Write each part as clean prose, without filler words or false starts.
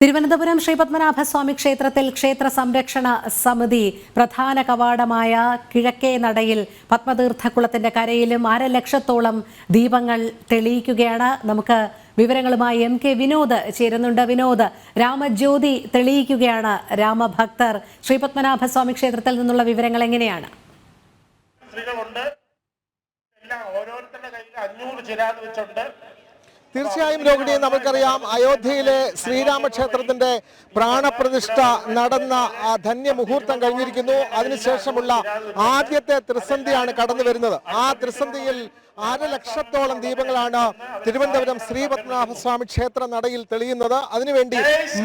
തിരുവനന്തപുരം ശ്രീപത്മനാഭസ്വാമി ക്ഷേത്രത്തിൽ ക്ഷേത്ര സംരക്ഷണ സമിതി പ്രധാന കവാടമായ കിഴക്കേ നടയിൽ പത്മതീർത്ഥക്കുളത്തിന്റെ കരയിലും 1.5 ലക്ഷത്തോളം ദീപങ്ങൾ തെളിയിക്കുകയാണ്. നമുക്ക് വിവരങ്ങളുമായി MK വിനോദ് ചേരുന്നുണ്ട്. വിനോദ്, രാമജ്യോതി തെളിയിക്കുകയാണ് രാമഭക്തർ. ശ്രീപത്മനാഭസ്വാമി ക്ഷേത്രത്തിൽ നിന്നുള്ള വിവരങ്ങൾ എങ്ങനെയാണ്? തീർച്ചയായും രോഹിണി, നമുക്കറിയാം അയോധ്യയിലെ ശ്രീരാമക്ഷേത്രത്തിന്റെ പ്രാണപ്രതിഷ്ഠ നടന്ന ധന്യ മുഹൂർത്തം കഴിഞ്ഞിരിക്കുന്നു. അതിനുശേഷമുള്ള ആദ്യത്തെ ത്രിസന്ധിയാണ് കടന്നു വരുന്നത്. ആ ത്രിസന്ധിയിൽ 1.5 ലക്ഷത്തോളം ദീപങ്ങളാണ് തിരുവനന്തപുരം ശ്രീപത്മനാഭസ്വാമി ക്ഷേത്ര നടയിൽ തെളിയുന്നത്. അതിനുവേണ്ടി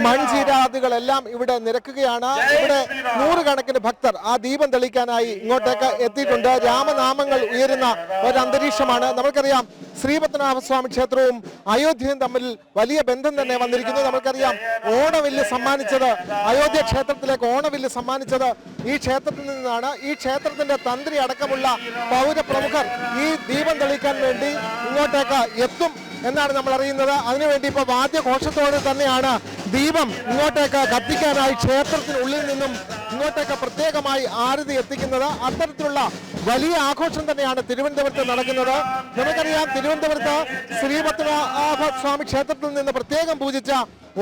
മൺചീരാദികളെല്ലാം ഇവിടെ നിരക്കുകയാണ്. ഇവിടെ നൂറുകണക്കിന് ഭക്തർ ആ ദീപം തെളിയിക്കാനായി ഇങ്ങോട്ടേക്ക് എത്തിയിട്ടുണ്ട്. രാമനാമങ്ങൾ ഉയരുന്ന ഒരു അന്തരീക്ഷമാണ്. നമുക്കറിയാം ശ്രീപത്മനാഭസ്വാമി ക്ഷേത്രവും അയോധ്യയും തമ്മിൽ വലിയ ബന്ധം തന്നെ വന്നിരിക്കുന്നു. നമുക്കറിയാം ഓണവില്ല് സമ്മാനിച്ചത്, അയോധ്യ ക്ഷേത്രത്തിലേക്ക് ഓണവില്ല് സമ്മാനിച്ചത് ഈ ക്ഷേത്രത്തിൽ നിന്നാണ്. ഈ ക്ഷേത്രത്തിന്റെ തന്ത്രി അടക്കമുള്ള പൗരപ്രമുഖർ ഈ ദീപം തെളിയിക്കാൻ വേണ്ടി ഇങ്ങോട്ടേക്ക് എത്തും എന്നാണ് നമ്മൾ അറിയുന്നത്. അതിനുവേണ്ടി ഇപ്പോൾ വാദ്യഘോഷത്തോടെ തന്നെയാണ് ദീപം ഇങ്ങോട്ടേക്ക് കത്തിക്കാനായി ക്ഷേത്രത്തിനുള്ളിൽ നിന്നും ഇങ്ങോട്ടേക്ക് പ്രത്യേകമായി ആരതി എത്തിക്കുന്നത്. അത്തരത്തിലുള്ള വലിയ ആഘോഷം തന്നെയാണ് തിരുവനന്തപുരത്ത് നടക്കുന്നത്. നമുക്കറിയാം തിരുവനന്തപുരത്ത് ശ്രീപത്മനാഭസ്വാമി ക്ഷേത്രത്തിൽ നിന്ന് പ്രത്യേകം പൂജിച്ച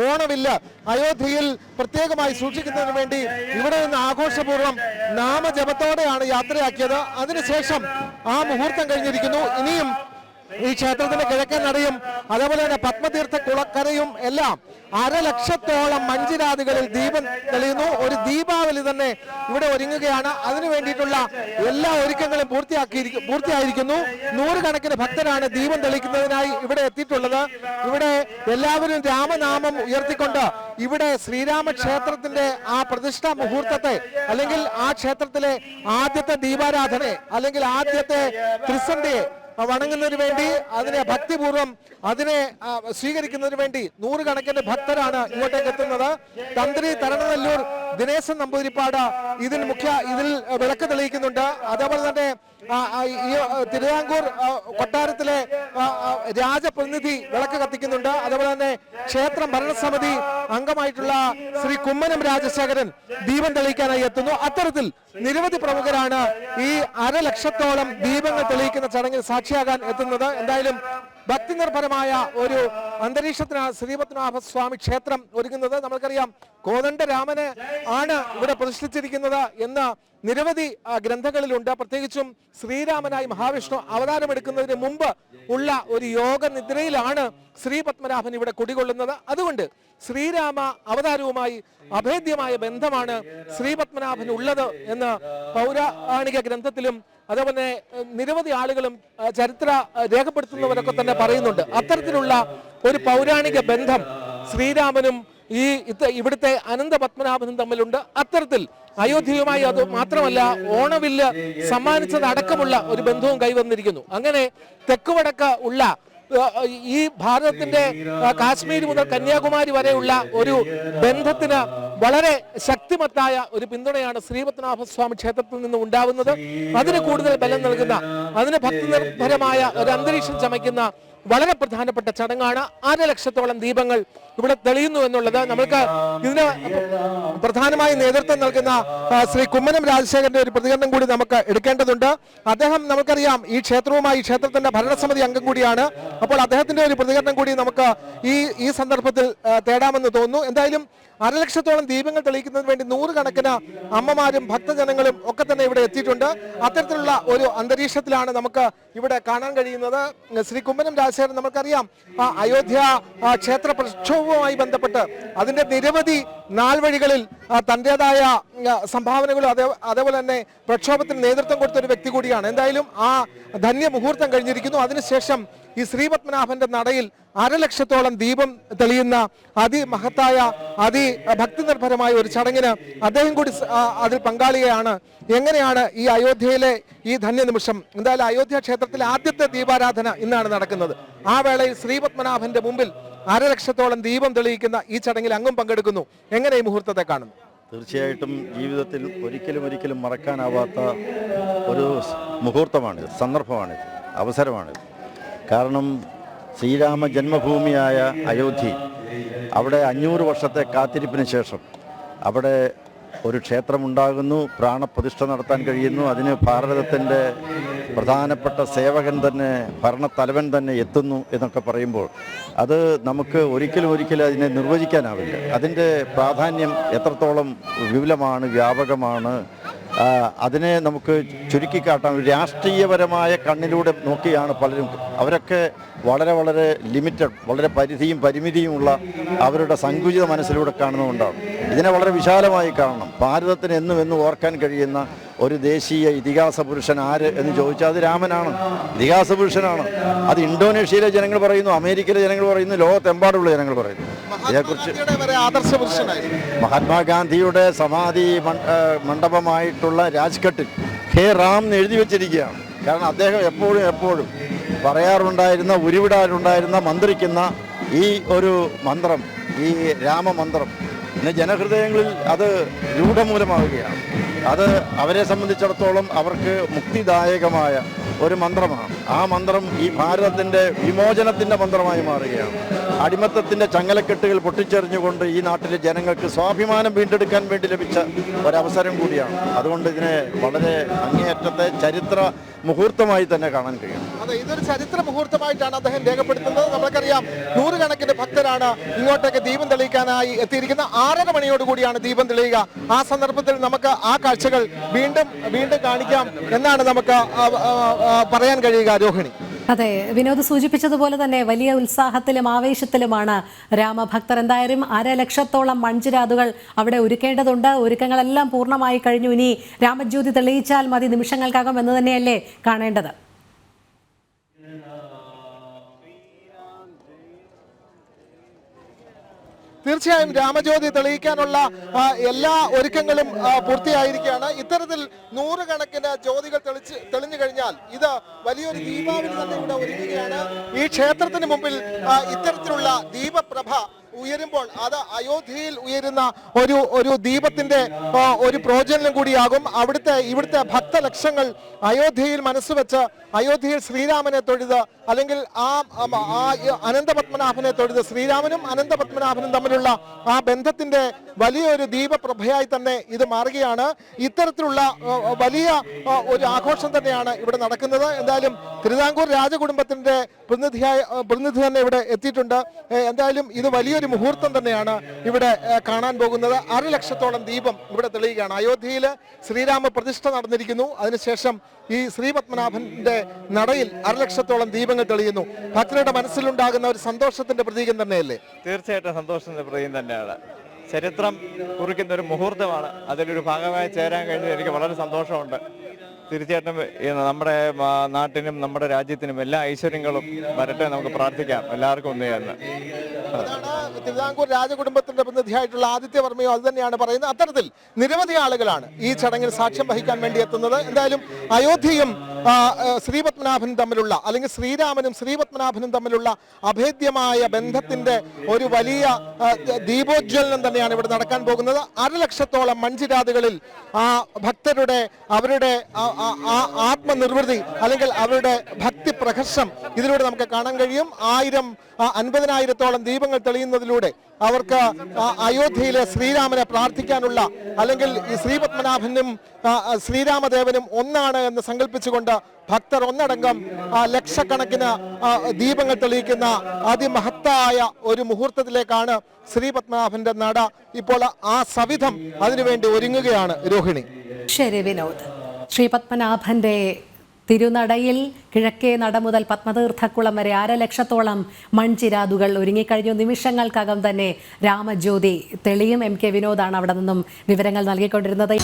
ഓണവില്ല് അയോധ്യയിൽ പ്രത്യേകമായി സൂക്ഷിക്കുന്നതിന് വേണ്ടി ഇവിടെ നിന്ന് ആഘോഷപൂർവ്വം നാമജപത്തോടെയാണ് യാത്രയാക്കിയത്. അതിനുശേഷം ആ മുഹൂർത്തം കഴിഞ്ഞിരിക്കുന്നു. ഇനിയും ഈ ക്ഷേത്രത്തിന്റെ കിഴക്കൻ നടയും അതേപോലെ തന്നെ പത്മതീർത്ഥ കുളക്കരയും എല്ലാം 1.5 ലക്ഷത്തോളം മഞ്ജിരാദികളിൽ ദീപം തെളിയുന്നു. ഒരു ദീപാവലി തന്നെ ഇവിടെ ഒരുങ്ങുകയാണ്. അതിനു വേണ്ടിയിട്ടുള്ള എല്ലാ ഒരുക്കങ്ങളും പൂർത്തിയായിരിക്കുന്നു. നൂറുകണക്കിന് ഭക്തരാണ് ദീപം തെളിയിക്കുന്നതിനായി ഇവിടെ എത്തിയിട്ടുള്ളത്. ഇവിടെ എല്ലാവരും രാമനാമം ഉയർത്തിക്കൊണ്ട് ഇവിടെ ശ്രീരാമക്ഷേത്രത്തിന്റെ ആ പ്രതിഷ്ഠാ മുഹൂർത്തത്തെ, അല്ലെങ്കിൽ ആ ക്ഷേത്രത്തിലെ ആദ്യത്തെ ദീപാരാധനയെ, അല്ലെങ്കിൽ ആദ്യത്തെ ത്രിസന്ധിയെ വണങ്ങുന്നതിന് വേണ്ടി, അതിനെ ഭക്തിപൂർവ്വം അതിനെ സ്വീകരിക്കുന്നതിന് വേണ്ടി നൂറുകണക്കിന് ഭക്തരാണ് ഇങ്ങോട്ടേക്ക് എത്തുന്നത്. തന്ത്രി തരണനെല്ലൂർ ദിനേശൻ നമ്പൂതിരിപ്പാട് ഇതിൽ വിളക്ക് തെളിയിക്കുന്നുണ്ട്. അതേപോലെ തന്നെ ഈ തിരുവിതാംകൂർ കൊട്ടാരത്തിലെ രാജപ്രതിനിധി വിളക്ക് കത്തിക്കുന്നുണ്ട്. അതേപോലെ തന്നെ ക്ഷേത്രം ഭരണസമിതി അംഗമായിട്ടുള്ള ശ്രീ കുമ്മനം രാജശേഖരൻ ദീപം തെളിയിക്കാനായി എത്തുന്നു. അത്തരത്തിൽ നിരവധി പ്രമുഖരാണ് ഈ 1.5 ലക്ഷത്തോളം ദീപങ്ങൾ തെളിയിക്കുന്ന ചടങ്ങിൽ സാക്ഷിയാകാൻ എത്തുന്നത്. എന്തായാലും ഭക്തി നിർഭരമായ ഒരു അന്തരീക്ഷത്തിനാണ് ശ്രീപത്മനാഭസ്വാമി ക്ഷേത്രം ഒരുങ്ങുന്നത്. നമുക്കറിയാം കോദണ്ഡരാമനെ ആണ് ഇവിടെ പ്രതിഷ്ഠിച്ചിരിക്കുന്നത് എന്ന് നിരവധി ഗ്രന്ഥങ്ങളിലുണ്ട്. പ്രത്യേകിച്ചും ശ്രീരാമനായി മഹാവിഷ്ണു അവതാരമെടുക്കുന്നതിന് മുമ്പ് ഉള്ള ഒരു യോഗ നിദ്രയിലാണ് ശ്രീപത്മനാഭൻ ഇവിടെ കുടികൊള്ളുന്നത്. അതുകൊണ്ട് ശ്രീരാമ അവതാരവുമായി അഭേദ്യമായ ബന്ധമാണ് ശ്രീപത്മനാഭൻ ഉള്ളത് എന്ന് പൗരാണിക ഗ്രന്ഥത്തിലും അതേപോലെ നിരവധി ആളുകളും ചരിത്ര രേഖപ്പെടുത്തുന്നവരൊക്കെ തന്നെ പറയുന്നുണ്ട്. അത്തരത്തിലുള്ള ഒരു പൗരാണിക ബന്ധം ശ്രീരാമനും ഇവിടുത്തെ അനന്തപത്മനാഭനും തമ്മിലുണ്ട്. അത്തരത്തിൽ അയോധ്യയുമായി അത് മാത്രമല്ല ഓണവില്ല് സമ്മാനിച്ചത് അടക്കമുള്ള ഒരു ബന്ധവും കൈവന്നിരിക്കുന്നു. അങ്ങനെ തെക്കുവടക്ക് ഉള്ള ഈ ഭാരതത്തിന്റെ കാശ്മീർ മുതൽ കന്യാകുമാരി വരെയുള്ള ഒരു ബന്ധത്തിന് വളരെ ശക്തിമത്തായ ഒരു പിന്തുണയാണ് ശ്രീപത്മനാഭസ്വാമി ക്ഷേത്രത്തിൽ നിന്ന് ഉണ്ടാവുന്നത്. അതിന് കൂടുതൽ ബലം നൽകുന്ന, അതിന് ഭക്തി നിർഭരമായ ഒരു അന്തരീക്ഷം ചമയ്ക്കുന്ന വളരെ പ്രധാനപ്പെട്ട ചടങ്ങാണ് 1.5 ലക്ഷത്തോളം ദീപങ്ങൾ ഇവിടെ തെളിയുന്നു എന്നുള്ളത്. നമുക്ക് ഇതിന് പ്രധാനമായി നേതൃത്വം നൽകുന്ന ശ്രീ കുമ്മനം രാജശേഖരന്റെ ഒരു പ്രതികരണം കൂടി നമുക്ക് എടുക്കേണ്ടതുണ്ട്. അദ്ദേഹം നമുക്കറിയാം ഈ ക്ഷേത്രത്തിന്റെ ഭരണസമിതി അംഗം കൂടിയാണ്. അപ്പോൾ അദ്ദേഹത്തിന്റെ ഒരു പ്രതികരണം കൂടി നമുക്ക് ഈ സന്ദർഭത്തിൽ തേടാമെന്ന് തോന്നുന്നു. എന്തായാലും 1.5 ലക്ഷത്തോളം ദീപങ്ങൾ തെളിയിക്കുന്നതിന് വേണ്ടി നൂറുകണക്കിന് അമ്മമാരും ഭക്തജനങ്ങളും ഒക്കെ തന്നെ ഇവിടെ എത്തിയിട്ടുണ്ട്. അത്തരത്തിലുള്ള ഒരു അന്തരീക്ഷത്തിലാണ് നമുക്ക് ഇവിടെ കാണാൻ കഴിയുന്നത്. ശ്രീ കുമ്മനം രാജശേഖരൻ, നമുക്കറിയാം അയോധ്യ ക്ഷേത്ര പ്രക്ഷോഭവുമായി ബന്ധപ്പെട്ട് അതിന്റെ നിരവധി നാൾവഴികളിൽ തന്റേതായ സംഭാവനകളും അതേപോലെ തന്നെ പ്രക്ഷോഭത്തിന് നേതൃത്വം കൊടുത്ത ഒരു വ്യക്തി കൂടിയാണ്. എന്തായാലും ആ ധന്യ മുഹൂർത്തം കഴിഞ്ഞിരിക്കുന്നു. അതിനുശേഷം ഈ ശ്രീപത്മനാഭന്റെ നടയിൽ 1.5 ലക്ഷത്തോളം ദീപം തെളിയുന്ന അതിമഹത്തായ ഭക്തി നിർഭരമായ ഒരു ചടങ്ങിന് അദ്ദേഹം കൂടി അതിൽ പങ്കാളിയാണ്. എങ്ങനെയാണ് ഈ അയോധ്യയിലെ ഈ ധന്യ നിമിഷം? എന്തായാലും അയോധ്യ ക്ഷേത്രത്തിലെ ആദ്യത്തെ ദീപാരാധന ഇന്നാണ് നടക്കുന്നത്. ആ വേളയിൽ ശ്രീപത്മനാഭന്റെ മുമ്പിൽ 1.5 ലക്ഷത്തോളം ദീപം തെളിയിക്കുന്ന ഈ ചടങ്ങിൽ അങ്ങും പങ്കെടുക്കുന്നു. എങ്ങനെ ഈ മുഹൂർത്തത്തെ കാണുന്നു? തീർച്ചയായിട്ടും ജീവിതത്തിൽ ഒരിക്കലും മറക്കാനാവാത്ത ഒരു മുഹൂർത്തമാണിത്, സന്ദർഭമാണിത്, അവസരമാണിത്. കാരണം ശ്രീരാമ ജന്മഭൂമിയായ അയോധ്യ അവിടെ 500 വർഷത്തെ കാത്തിരിപ്പിന് ശേഷം അവിടെ ഒരു ക്ഷേത്രമുണ്ടാകുന്നു, പ്രാണപ്രതിഷ്ഠ നടത്താൻ കഴിയുന്നു. അതിന് ഭാരതത്തിൻ്റെ പ്രധാനപ്പെട്ട സേവകൻ തന്നെ, ഭരണത്തലവൻ തന്നെ എത്തുന്നു എന്നൊക്കെ പറയുമ്പോൾ അത് നമുക്ക് ഒരിക്കലും അതിനെ നിർവചിക്കാനാവില്ല. അതിൻ്റെ പ്രാധാന്യം എത്രത്തോളം വിപുലമാണ്, വ്യാപകമാണ്, അതിനെ നമുക്ക് ചുരുക്കിക്കാട്ടാൻ രാഷ്ട്രീയപരമായ കണ്ണിലൂടെ നോക്കിയാണ് പലരും. അവരൊക്കെ വളരെ ലിമിറ്റഡ്, വളരെ പരിധിയും പരിമിതിയുമുള്ള അവരുടെ സങ്കുചിത മനസ്സിലൂടെ കാണുന്നതുകൊണ്ടാണ്. ഇതിനെ വളരെ വിശാലമായി കാണണം. ഭാരതത്തിന് എന്നും ഓർക്കാൻ കഴിയുന്ന ഒരു ദേശീയ ഇതിഹാസ പുരുഷൻ ആര് എന്ന് ചോദിച്ചാൽ അത് രാമനാണ്, ഇതിഹാസ പുരുഷനാണ്. അത് ഇന്തോനേഷ്യയിലെ ജനങ്ങൾ പറയുന്നു, അമേരിക്കയിലെ ജനങ്ങൾ പറയുന്നു, ലോകത്തെമ്പാടുള്ള ജനങ്ങൾ പറയുന്നു. ഇതേക്കുറിച്ച് മഹാത്മാഗാന്ധിയുടെ സമാധി മണ്ഡപമായിട്ടുള്ള രാജ്ഘട്ടിൽ ഹേ റാം എന്ന് എഴുതി വച്ചിരിക്കുകയാണ്. കാരണം അദ്ദേഹം എപ്പോഴും പറയാറുണ്ടായിരുന്ന, ഉരുവിടാറുണ്ടായിരുന്ന, മന്ത്രിക്കുന്ന ഈ ഒരു മന്ത്രം, ഈ രാമമന്ത്രം ഇന്ന് ജനഹൃദയങ്ങളിൽ അത് രൂഢമൂലമാവുകയാണ്. അത് അവരെ സംബന്ധിച്ചിടത്തോളം അവർക്ക് മുക്തിദായകമായ ഒരു മന്ത്രമാണ്. ആ മന്ത്രം ഈ ഭാരതത്തിൻ്റെ വിമോചനത്തിൻ്റെ മന്ത്രമായി മാറുകയാണ്. അടിമത്തത്തിൻ്റെ ചങ്ങലക്കെട്ടുകൾ പൊട്ടിച്ചെറിഞ്ഞുകൊണ്ട് ഈ നാട്ടിലെ ജനങ്ങൾക്ക് സ്വാഭിമാനം വീണ്ടെടുക്കാൻ വേണ്ടി ലഭിച്ച ഒരവസരം കൂടിയാണ്. അതുകൊണ്ട് ഇതിനെ വളരെ അങ്ങേയറ്റത്തെ ചരിത്ര മുഹൂർത്തമായി തന്നെ കാണാൻ കഴിയും. അതെ, ഇതൊരു ചരിത്ര മുഹൂർത്തമായിട്ടാണ് അദ്ദേഹം രേഖപ്പെടുത്തുന്നത്. നമുക്കറിയാം, നൂറുകണക്കിന് ഭക്തരാണ് ഇങ്ങോട്ടേക്ക് ദീപം തെളിയിക്കാനായി എത്തിയിരിക്കുന്ന. 6:30 മണിയോടുകൂടിയാണ് ദീപം തെളിയുക. ആ സന്ദർഭത്തിൽ നമുക്ക് ആ കാഴ്ചകൾ വീണ്ടും കാണിക്കാം എന്നാണ് നമുക്ക് പറയാൻ കഴിയുക. രോഹിണി, അതെ, വിനോദ് സൂചിപ്പിച്ചതുപോലെ തന്നെ വലിയ ഉത്സാഹത്തിലും ആവേശത്തിലുമാണ് രാമഭക്തർ. എന്തായാലും 1.5 ലക്ഷത്തോളം മൺചിരാതുകൾ അവിടെ ഒരുക്കേണ്ടതുണ്ട്. ഒരുക്കങ്ങളെല്ലാം പൂർണ്ണമായി കഴിഞ്ഞു. ഇനി രാമജ്യോതി തെളിയിച്ചാൽ മതി നിമിഷങ്ങൾക്കകം എന്ന് തന്നെയല്ലേ കാണേണ്ടത്? തീർച്ചയായും രാമജ്യോതി തെളിയിക്കാനുള്ള എല്ലാ ഒരുക്കങ്ങളും പൂർത്തിയായിരിക്കുകയാണ്. ഇത്തരത്തിൽ 100 കണക്കിന് ജ്യോതികൾ തെളിഞ്ഞു കഴിഞ്ഞാൽ ഇത് വലിയൊരു ദീപാവലി തന്നെ ഇവിടെ ഒരുങ്ങുകയാണ്. ഈ ക്ഷേത്രത്തിന് മുമ്പിൽ ഇത്തരത്തിലുള്ള ദീപപ്രഭ ഉയരുമ്പോൾ അത് അയോധ്യയിൽ ഉയരുന്ന ഒരു ദീപത്തിന്റെ ഒരു പ്രോജ്വലനം കൂടിയാകും. ഇവിടുത്തെ ഭക്തലക്ഷങ്ങൾ അയോധ്യയിൽ മനസ്സുവെച്ച് അയോധ്യയിൽ ശ്രീരാമനെ തൊഴുത്, അല്ലെങ്കിൽ ആ അനന്തപത്മനാഭനെ തൊഴുത്, ശ്രീരാമനും അനന്തപത്മനാഭനും തമ്മിലുള്ള ആ ബന്ധത്തിന്റെ വലിയൊരു ദീപപ്രഭയായി തന്നെ ഇത് മാറുകയാണ്. ഇത്തരത്തിലുള്ള വലിയ ഒരു ആഘോഷം തന്നെയാണ് ഇവിടെ നടക്കുന്നത്. എന്തായാലും തിരുവിതാംകൂർ രാജകുടുംബത്തിന്റെ പ്രതിനിധി തന്നെ ഇവിടെ എത്തിയിട്ടുണ്ട്. എന്തായാലും ഇത് വലിയൊരു മുഹൂർത്തം തന്നെയാണ് ഇവിടെ കാണാൻ പോകുന്നത്. 1.5 ലക്ഷത്തോളം ദീപം ഇവിടെ തെളിയുകയാണ്. അയോധ്യയിൽ ശ്രീരാമ പ്രതിഷ്ഠ നടന്നിരിക്കുന്നു. അതിനുശേഷം ഈ ശ്രീപത്മനാഭന്റെ നടയിൽ 1.5 ലക്ഷത്തോളം ദീപങ്ങൾ തെളിയുന്നു. ഭക്തരുടെ മനസ്സിലുണ്ടാകുന്ന ഒരു സന്തോഷത്തിന്റെ പ്രതീകം തന്നെയല്ലേ? തീർച്ചയായിട്ടും സന്തോഷത്തിന്റെ പ്രതീകം തന്നെയാണ്. ചരിത്രം കുറിക്കുന്ന ഒരു മുഹൂർത്തമാണ്. അതിലൊരു ഭാഗമായി ചേരാൻ കഴിഞ്ഞത് എനിക്ക് വളരെ സന്തോഷമുണ്ട്. തീർച്ചയായിട്ടും നമ്മുടെ നാട്ടിനും നമ്മുടെ രാജ്യത്തിനും എല്ലാ ഐശ്വര്യങ്ങളും വരട്ടെ. നമുക്ക് പ്രാർത്ഥിക്കാം എല്ലാവർക്കും ഒന്നുചേർന്ന്. തിരുവിതാംകൂർ രാജകുടുംബത്തിന്റെ പ്രതിനിധിയായിട്ടുള്ള ആദിത്യവർമ്മയോ അത് തന്നെയാണ് പറയുന്നത്. അത്തരത്തിൽ നിരവധി ആളുകളാണ് ഈ ചടങ്ങിൽ സാക്ഷ്യം വഹിക്കാൻ വേണ്ടി എത്തുന്നത്. എന്തായാലും അയോധ്യയും ശ്രീപത്മനാഭനും തമ്മിലുള്ള, അല്ലെങ്കിൽ ശ്രീരാമനും ശ്രീപത്മനാഭനും തമ്മിലുള്ള അഭേദ്യമായ ബന്ധത്തിന്റെ ഒരു വലിയ ദീപോജ്വലനം തന്നെയാണ് ഇവിടെ നടക്കാൻ പോകുന്നത്. 1.5 ലക്ഷത്തോളം മൺചിരാതുകളിൽ ആ ഭക്തരുടെ അവരുടെ ആത്മനിർവൃതി, അല്ലെങ്കിൽ അവരുടെ ഭക്തി പ്രഹർഷം ഇതിലൂടെ നമുക്ക് കാണാൻ കഴിയും. 50,000-50,000-ഓളം ദീപങ്ങൾ തെളിയുന്നതിലൂടെ അവർക്ക് അയോധ്യയിലെ ശ്രീരാമനെ പ്രാർത്ഥിക്കാനുള്ള, അല്ലെങ്കിൽ ഈ ശ്രീപത്മനാഭനും ശ്രീരാമദേവനും ഒന്നാണ് എന്ന് സങ്കല്പിച്ചുകൊണ്ട് ഭക്തർ ഒന്നടങ്കം ലക്ഷക്കണക്കിന് ദീപങ്ങൾ തെളിയിക്കുന്ന അതിമഹത്തായ ഒരു മുഹൂർത്തത്തിലേക്കാണ് ശ്രീപത്മനാഭന്റെ നട ഇപ്പോൾ ആ സവിധം അതിനുവേണ്ടി ഒരുങ്ങുകയാണ്. രോഹിണി, ശരി വിനോദ്. ശ്രീപത്മനാഭന്റെ തിരുനടയിൽ കിഴക്കേ നട മുതൽ പത്മതീർത്ഥക്കുളം വരെ 1.5 ലക്ഷത്തോളം മൺചിരാതുകൾ ഒരുങ്ങിക്കഴിഞ്ഞു. നിമിഷങ്ങൾക്കകം തന്നെ രാമജ്യോതി തെളിയും. MK വിനോദാണ് അവിടെ നിന്നും വിവരങ്ങൾ നൽകിക്കൊണ്ടിരുന്നത്.